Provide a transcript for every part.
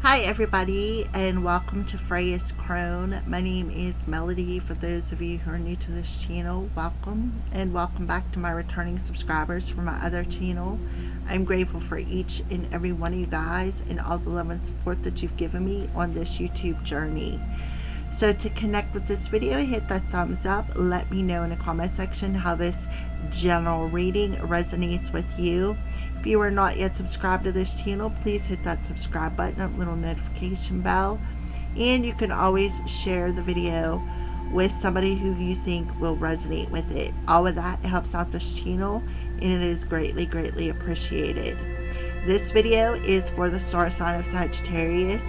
Hi, everybody, and welcome to Freya's Crone. My name is Melody. For those of you who are new to this channel, welcome, and welcome back to my returning subscribers from my other channel. I'm grateful for each and every one of you guys and all the love and support that you've given me on this YouTube journey. So to connect with this video, hit that thumbs up. Let me know in the comment section how this general reading resonates with you. If you are not yet subscribed to this channel, please hit that subscribe button and little notification bell. And you can always share the video with somebody who you think will resonate with it. All of that helps out this channel and it is greatly, greatly appreciated. This video is for the star sign of Sagittarius.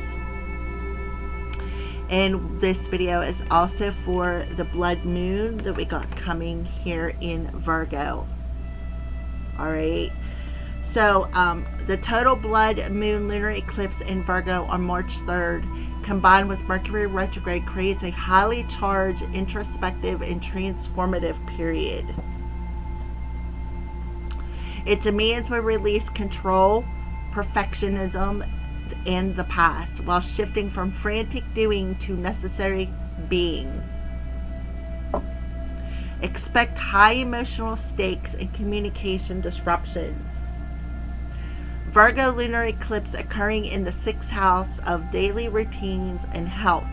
And this video is also for the blood moon that we got coming here in Virgo. Alright. So the total blood moon lunar eclipse in Virgo on March 3rd, combined with Mercury retrograde, creates a highly charged, introspective, and transformative period. It demands we release control, perfectionism, and the past, while shifting from frantic doing to necessary being. Expect high emotional stakes and communication disruptions. Virgo lunar eclipse occurring in the 6th house of daily routines and health.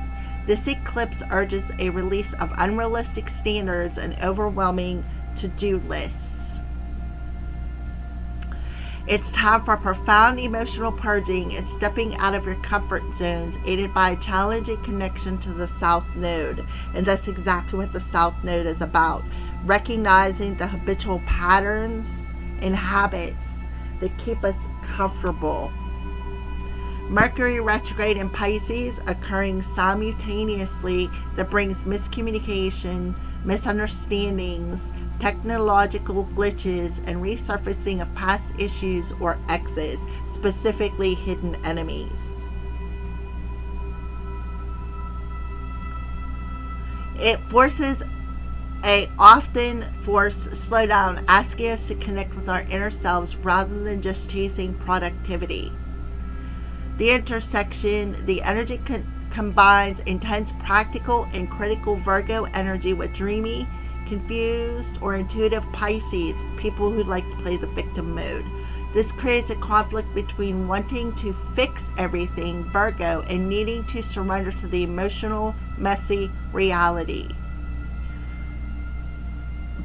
This eclipse urges a release of unrealistic standards and overwhelming to-do lists. It's time for profound emotional purging and stepping out of your comfort zones, aided by a challenging connection to the South Node. And that's exactly what the South Node is about. Recognizing the habitual patterns and habits that keep us comfortable. Mercury retrograde in Pisces occurring simultaneously that brings miscommunication, misunderstandings, technological glitches, and resurfacing of past issues or exes, specifically hidden enemies. It forces slowdown, asking us to connect with our inner selves rather than just chasing productivity. The intersection, the energy combines intense practical and critical Virgo energy with dreamy, confused, or intuitive Pisces, people who like to play the victim mode. This creates a conflict between wanting to fix everything, Virgo, and needing to surrender to the emotional, messy reality.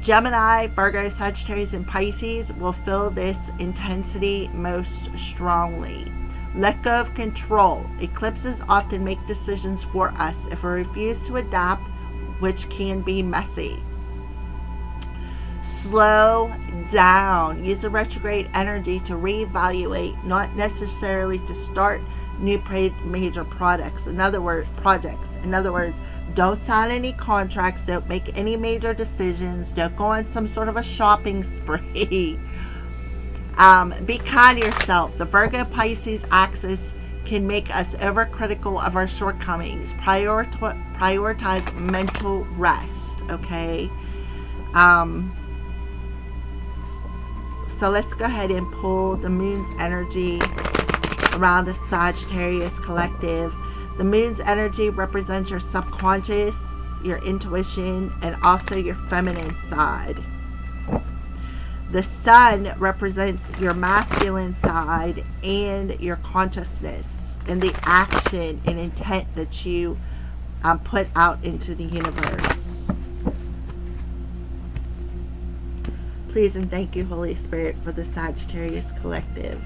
Gemini, Virgo, Sagittarius, and Pisces will feel this intensity most strongly. Let go of control. Eclipses often make decisions for us if we refuse to adapt, which can be messy. Slow down. Use the retrograde energy to reevaluate, not necessarily to start new major projects. In other words, don't sign any contracts, don't make any major decisions, don't go on some sort of a shopping spree. Be kind to yourself. The Virgo-Pisces axis can make us overcritical of our shortcomings. Prioritize mental rest, okay? So let's go ahead and pull the moon's energy around the Sagittarius collective. The moon's energy represents your subconscious, your intuition, and also your feminine side. The sun represents your masculine side and your consciousness and the action and intent that you put out into the universe. Please and thank you, Holy Spirit, for the Sagittarius collective.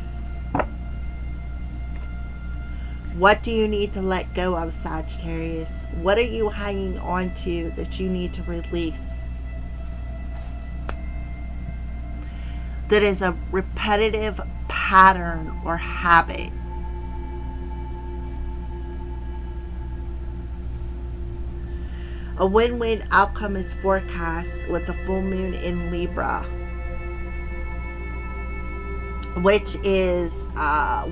What do you need to let go of, Sagittarius? What are you hanging on to that you need to release? That is a repetitive pattern or habit. A win-win outcome is forecast with the full moon in Libra, which is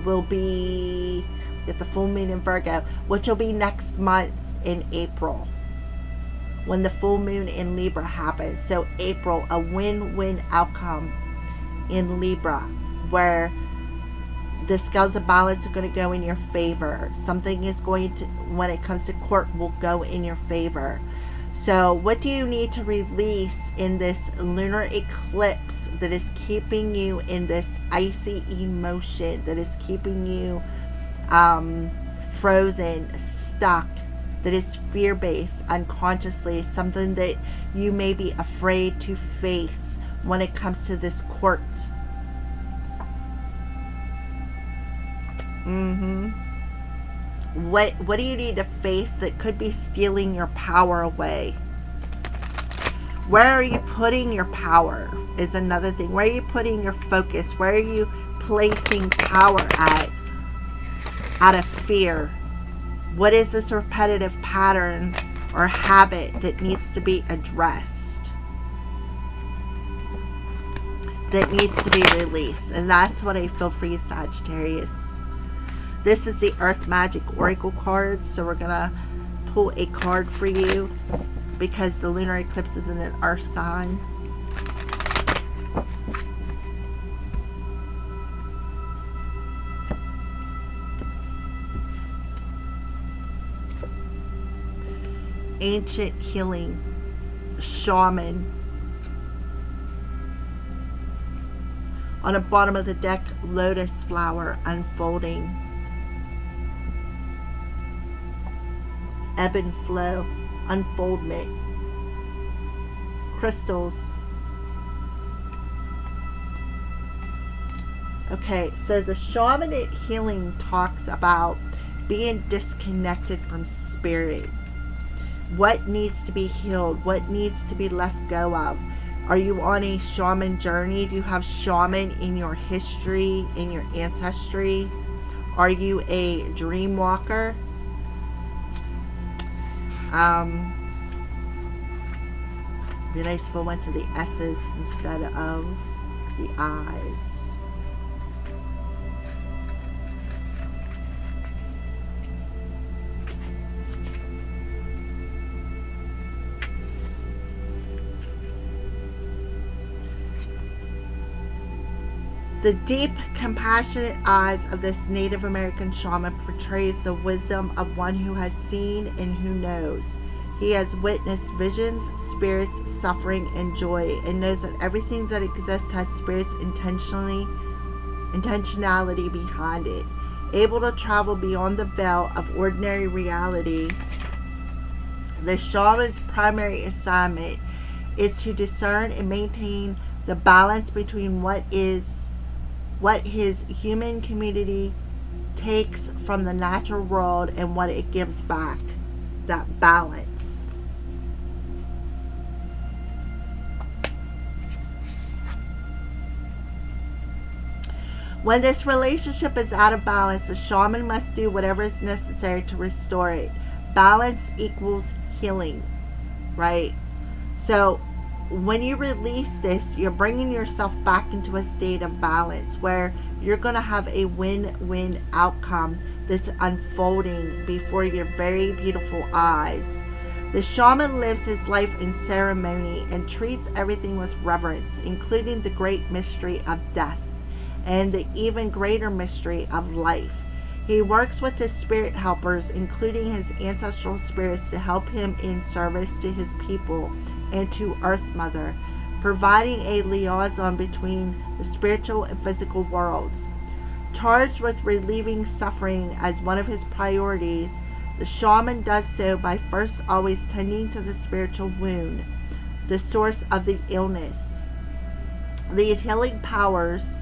will be with the full moon in Virgo, which will be next month in April when the full moon in Libra happens. So April, a win-win outcome in Libra, where The scales of balance are going to go in your favor. Something is going to, when it comes to court, will go in your favor. So what do you need to release in this lunar eclipse that is keeping you in this icy emotion, that is keeping you frozen, stuck, that is fear-based unconsciously, something that you may be afraid to face when it comes to this court? What do you need to face that could be stealing your power away? Where are you putting your power is another thing. Where are you putting your focus? Where are you placing power at? Out of fear. What is this repetitive pattern or habit that needs to be addressed? That needs to be released. And that's what I feel for you, Sagittarius. This is the Earth Magic Oracle cards, so we're going to pull a card for you because the lunar eclipse is in an Earth sign. Ancient healing, shaman. On the bottom of the deck, lotus flower unfolding. Ebb and flow, unfoldment, crystals. Okay, so the shamanic healing talks about being disconnected from spirit. What needs to be healed? What needs to be let go of? Are you on a shaman journey? Do you have shaman in your history, in your ancestry? Are you a dream walker? Be nice if I went to the S's instead of the I's. The deep, compassionate eyes of this Native American shaman portrays the wisdom of one who has seen and who knows. He has witnessed visions, spirits, suffering, and joy, and knows that everything that exists has spirit's intentionality behind it. Able to travel beyond the veil of ordinary reality, the shaman's primary assignment is to discern and maintain the balance between what his human community takes from the natural world and what it gives back. That balance. When this relationship is out of balance, the shaman must do whatever is necessary to restore it. Balance equals healing, right? So when you release this, you're bringing yourself back into a state of balance where you're going to have a win-win outcome that's unfolding before your very beautiful eyes. The shaman lives his life in ceremony and treats everything with reverence, including the great mystery of death and the even greater mystery of life. He works with his spirit helpers, including his ancestral spirits, to help him in service to his people and to Earth Mother, providing a liaison between the spiritual and physical worlds. Charged with relieving suffering as one of his priorities, the shaman does so by first always tending to the spiritual wound, the source of the illness. These healing powers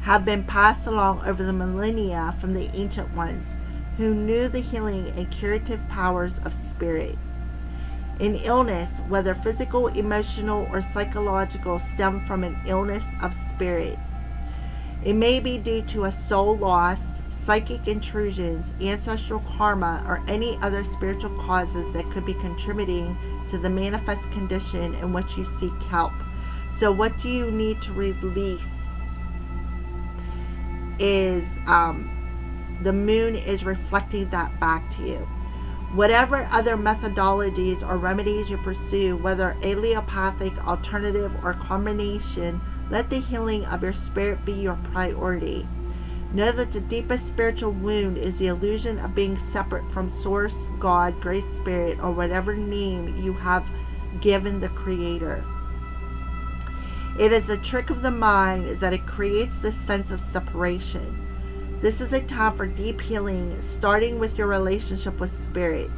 have been passed along over the millennia from the ancient ones, who knew the healing and curative powers of spirit. An illness, whether physical, emotional, or psychological, stems from an illness of spirit. It may be due to a soul loss, psychic intrusions, ancestral karma, or any other spiritual causes that could be contributing to the manifest condition in which you seek help. So what do you need to release is the moon is reflecting that back to you. Whatever other methodologies or remedies you pursue, whether allopathic, alternative, or combination, let the healing of your spirit be your priority. Know that the deepest spiritual wound is the illusion of being separate from Source, God, Great Spirit, or whatever name you have given the Creator. It is a trick of the mind that it creates this sense of separation. This is a time for deep healing, starting with your relationship with Spirit.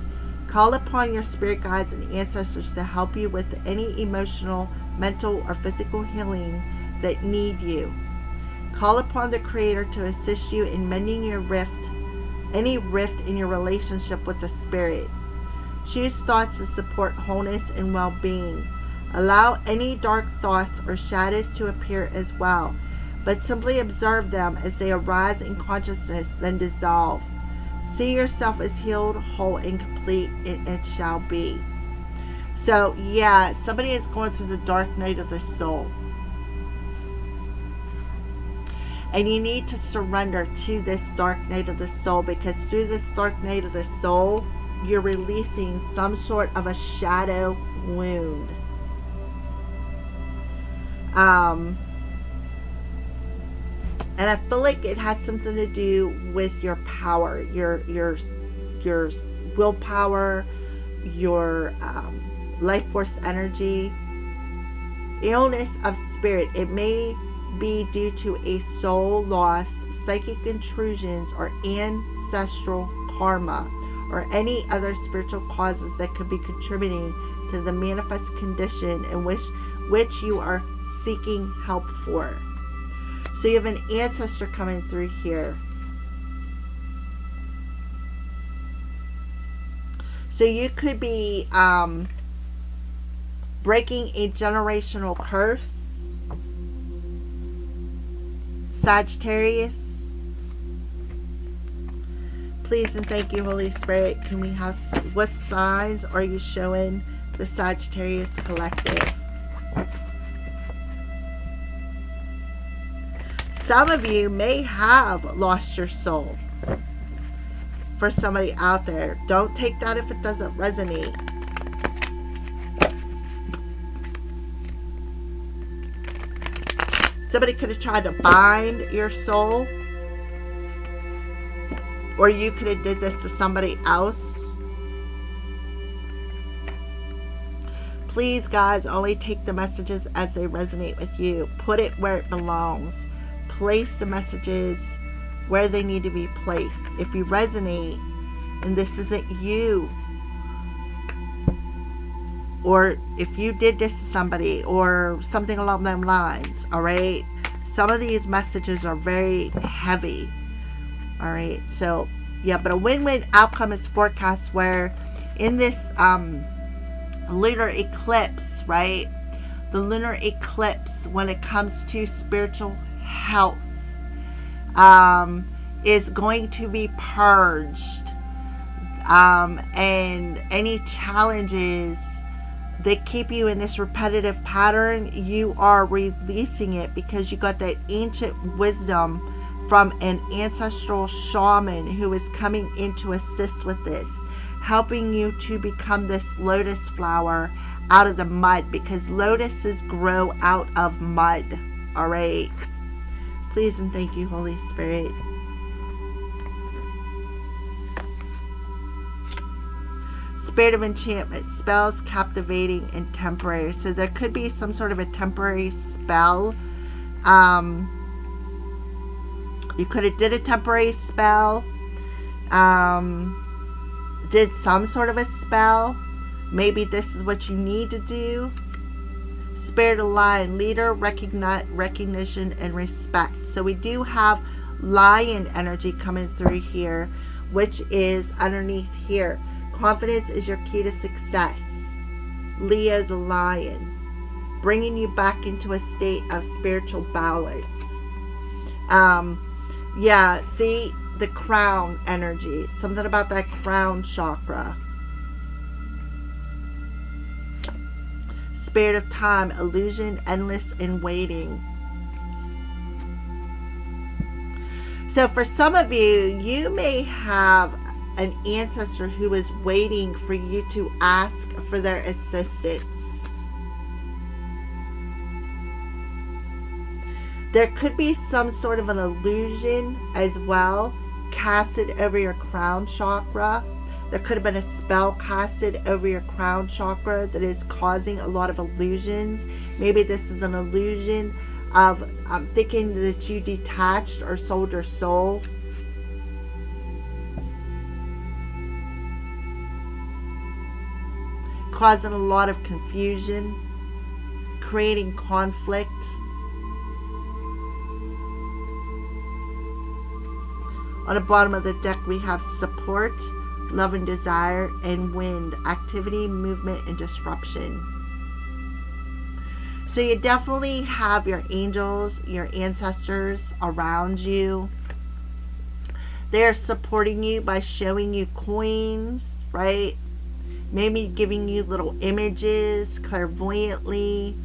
Call upon your spirit guides and ancestors to help you with any emotional, mental, or physical healing that need you. Call upon the Creator to assist you in mending your rift, any rift in your relationship with the Spirit. Choose thoughts that support wholeness and well-being. Allow any dark thoughts or shadows to appear as well, but simply observe them as they arise in consciousness, then dissolve. See yourself as healed, whole, and complete, and it shall be. So, yeah, somebody is going through the dark night of the soul. And you need to surrender to this dark night of the soul, because through this dark night of the soul, you're releasing some sort of a shadow wound. And I feel like it has something to do with your power, your willpower, your life force energy. Illness of spirit. It may be due to a soul loss, psychic intrusions, or ancestral karma, or any other spiritual causes that could be contributing to the manifest condition in which you are seeking help for. So you have an ancestor coming through here. So you could be breaking a generational curse. Sagittarius. Please and thank you, Holy Spirit. Can we have, what signs are you showing the Sagittarius collective? Some of you may have lost your soul. For somebody out there, don't take that if it doesn't resonate. Somebody could have tried to bind your soul, or you could have did this to somebody else. Please, guys, only take the messages as they resonate with you. Put it where it belongs. Place the messages where they need to be placed. If you resonate and this isn't you, or if you did this to somebody or something along those lines, all right? Some of these messages are very heavy, all right? So, yeah, but a win-win outcome is forecast where in this lunar eclipse, right? The lunar eclipse, when it comes to spiritual health, is going to be purged, and any challenges that keep you in this repetitive pattern, you are releasing it because you got that ancient wisdom from an ancestral shaman who is coming in to assist with this, helping you to become this lotus flower out of the mud, because lotuses grow out of mud. All right. Please and thank you, Holy Spirit. Spirit of enchantment, spells, captivating, and temporary. So there could be some sort of a temporary spell. You could have did a temporary spell. Did some sort of a spell. Maybe this is what you need to do. Spirit of lion, leader, recognition, and respect. So we do have lion energy coming through here, which is underneath here. Confidence is your key to success. Leo the lion, bringing you back into a state of spiritual balance. Yeah, see the crown energy. Something about that crown chakra. Spirit of time, illusion, endless, and waiting. So for some of you, you may have an ancestor who is waiting for you to ask for their assistance. There could be some sort of an illusion as well casted over your crown chakra. There could have been a spell casted over your crown chakra that is causing a lot of illusions. Maybe this is an illusion of thinking that you detached or sold your soul. Causing a lot of confusion, creating conflict. On the bottom of the deck, we have support, love and desire, and wind, activity, movement, and disruption. So you definitely have your angels, your ancestors around you. They're supporting you by showing you coins, right? Maybe giving you little images clairvoyantly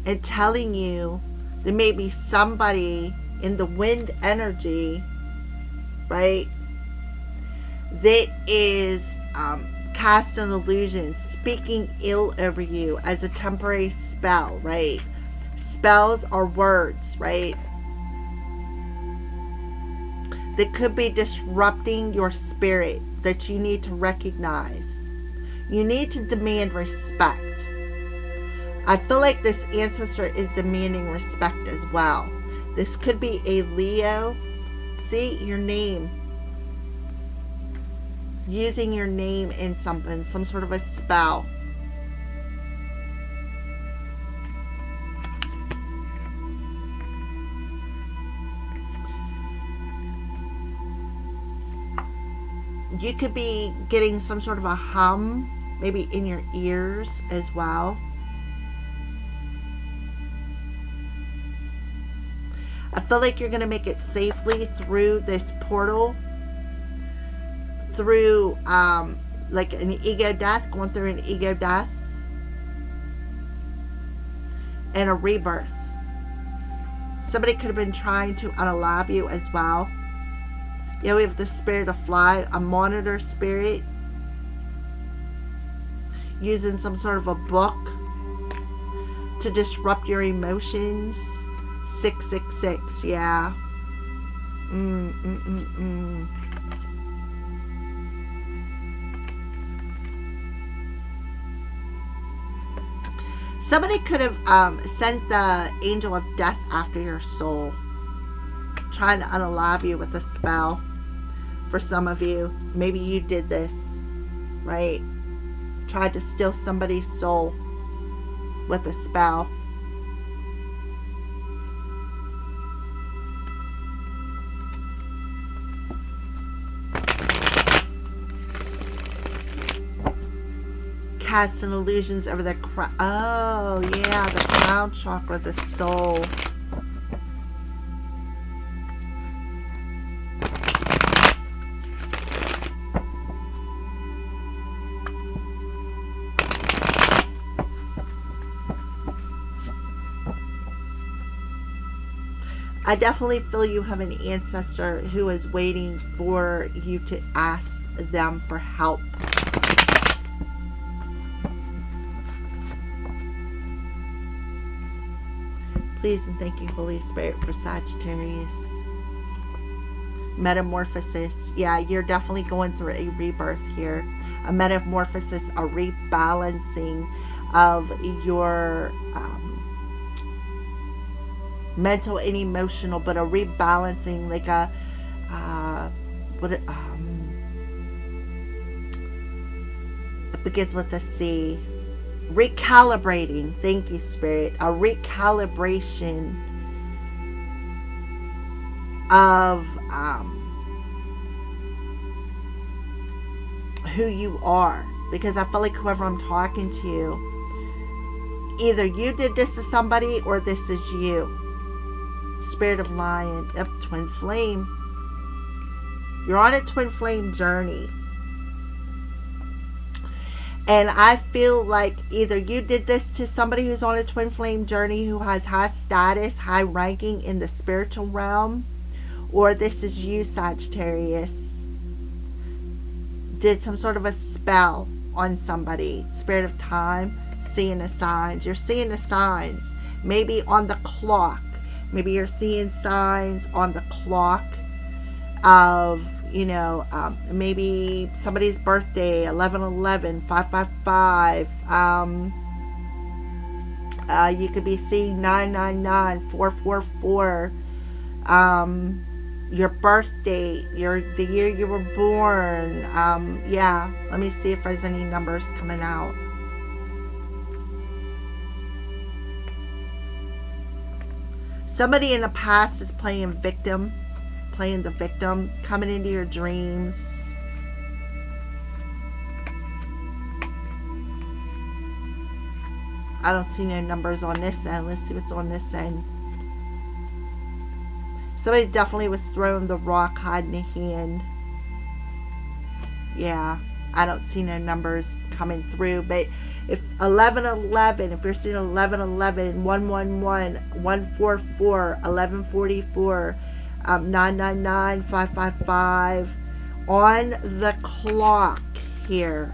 and telling you there may be somebody in the wind energy, right, that is casting illusions, speaking ill over you as a temporary spell, right? Spells are words, right? That could be disrupting your spirit that you need to recognize. You need to demand respect. I feel like this ancestor is demanding respect as well. This could be a Leo. See, your name. Using your name in something, some sort of a spell. You could be getting some sort of a hum, maybe in your ears as well. I feel like you're going to make it safely through this portal, through like an ego death, going through an ego death and a rebirth. Somebody could have been trying to unalive you as well. Yeah, we have the spirit of fly, a monitor spirit, using some sort of a book to disrupt your emotions. 666, yeah. Somebody could have sent the angel of death after your soul, trying to unalive you with a spell. For some of you, maybe you did this, right? Tried to steal somebody's soul with a spell. Casting illusions over the crown. Oh, yeah, the crown chakra, the soul. I definitely feel you have an ancestor who is waiting for you to ask them for help. Please and thank you, Holy Spirit, for Sagittarius. Metamorphosis. Yeah, you're definitely going through a rebirth here. A metamorphosis, a rebalancing of your mental and emotional, but a rebalancing, like a it begins with a C. Recalibrating. Thank you, Spirit. A recalibration of who you are, because I feel like whoever I'm talking to, either you did this to somebody or this is you. Spirit of Lion. Up, twin flame. You're on a twin flame journey. And I feel like either you did this to somebody who's on a twin flame journey who has high status, high ranking in the spiritual realm, or this is you, Sagittarius. Did some sort of a spell on somebody. Spirit of time, seeing the signs. You're seeing the signs. Maybe on the clock. Maybe you're seeing signs on the clock of, maybe somebody's birthday, 11/11, 555. You could be seeing 999, 444. Your birth date, the year you were born. Yeah, let me see if there's any numbers coming out. Somebody in the past is playing the victim, coming into your dreams. I don't see no numbers on this end. Let's see what's on this end. Somebody definitely was throwing the rock, hiding the hand. Yeah, I don't see no numbers coming through. But if 11/11, if you're seeing 11/11, 111, 144, 1144, 999, 555 on the clock here.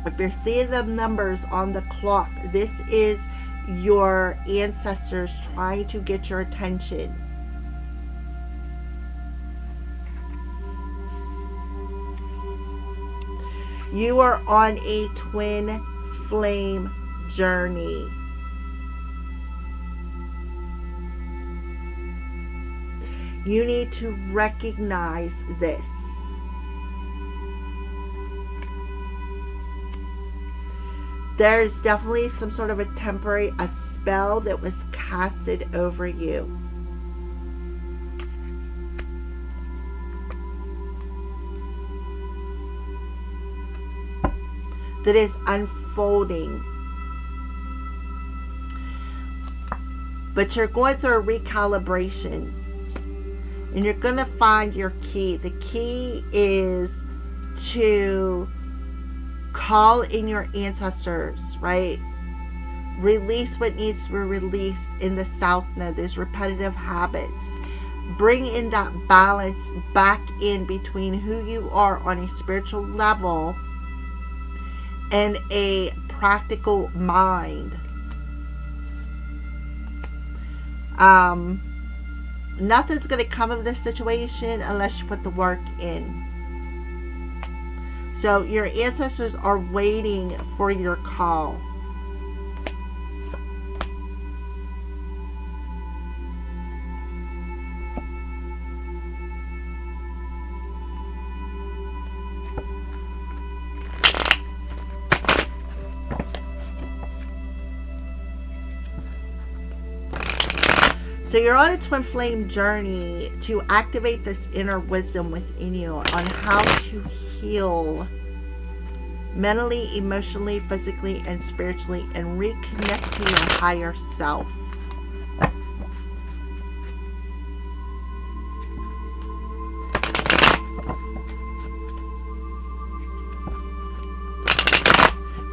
If you're seeing the numbers on the clock, this is your ancestors trying to get your attention. You are on a twin flame journey. You need to recognize this. There's definitely some sort of a spell that was casted over you. That is unfolding. But you're going through a recalibration. And you're going to find your key. The key is to call in your ancestors, right? Release what needs to be released in the South Node. There's repetitive habits. Bring in that balance back in between who you are on a spiritual level and a practical mind. Nothing's going to come of this situation unless you put the work in. So your ancestors are waiting for your call. So you're on a twin flame journey to activate this inner wisdom within you on how to heal mentally, emotionally, physically, and spiritually, and reconnect to your higher self.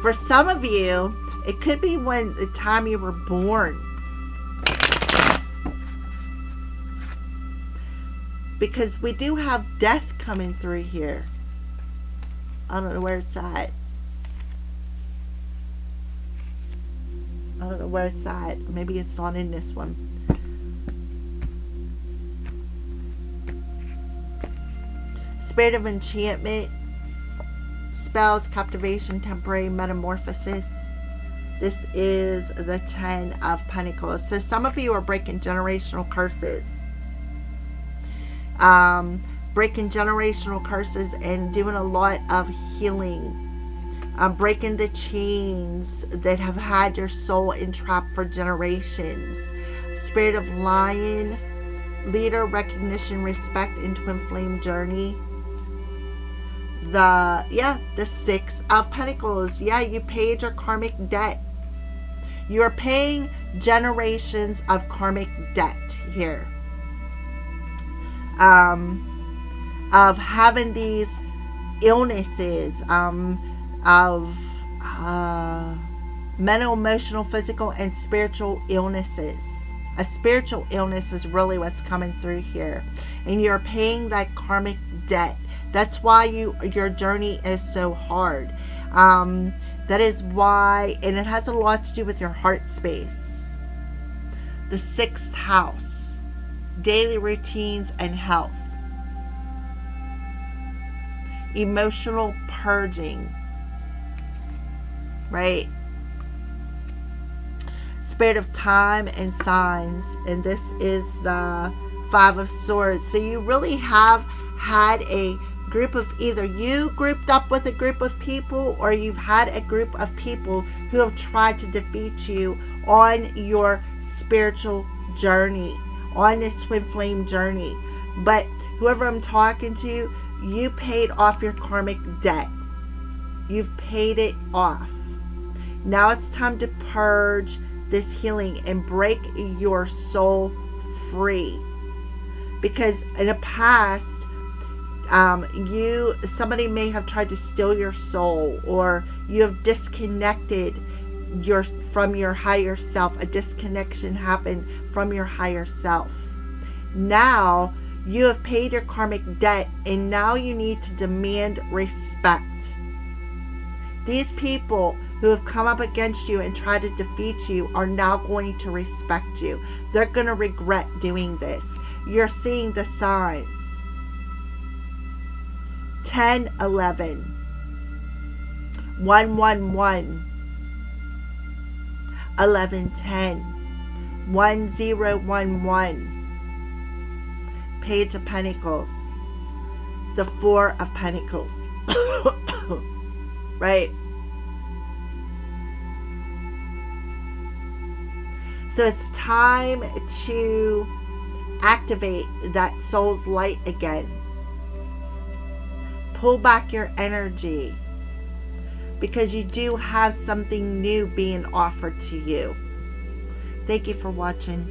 For some of you, it could be when the time you were born. Because we do have death coming through here. I don't know where it's at. I don't know where it's at. Maybe it's not in this one. Spirit of enchantment, spells, captivation, temporary metamorphosis. This is the 10 of Pentacles. So some of you are breaking generational curses. Breaking generational curses and doing a lot of healing. Breaking the chains that have had your soul entrapped for generations. Spirit of Lion, leader, recognition, respect, and twin flame journey. The 6 of Pentacles. Yeah, you paid your karmic debt. You are paying generations of karmic debt here. Of having these illnesses, of mental, emotional, physical, and spiritual illnesses. A spiritual illness is really what's coming through here. And you're paying that karmic debt. That's why your journey is so hard. That is why, and it has a lot to do with your heart space. The 6th house, daily routines and health. Emotional purging, right? Spirit of time and signs, and this is the 5 of Swords. So you really have had a group of, either you grouped up with a group of people, or you've had a group of people who have tried to defeat you on your spiritual journey, on this twin flame journey. But whoever I'm talking to, you paid off your karmic debt. You've paid it off. Now it's time to purge this healing and break your soul free. Because in the past, somebody may have tried to steal your soul, or you have disconnected from your higher self. A disconnection happened from your higher self. Now you have paid your karmic debt, and now you need to demand respect. These people who have come up against you and tried to defeat you are now going to respect you. They're going to regret doing this. You're seeing the signs. 10, 11, 111, 11, 10, 1011, Page of Pentacles, the 4 of Pentacles, right? So it's time to activate that soul's light again. Pull back your energy, because you do have something new being offered to you. Thank you for watching.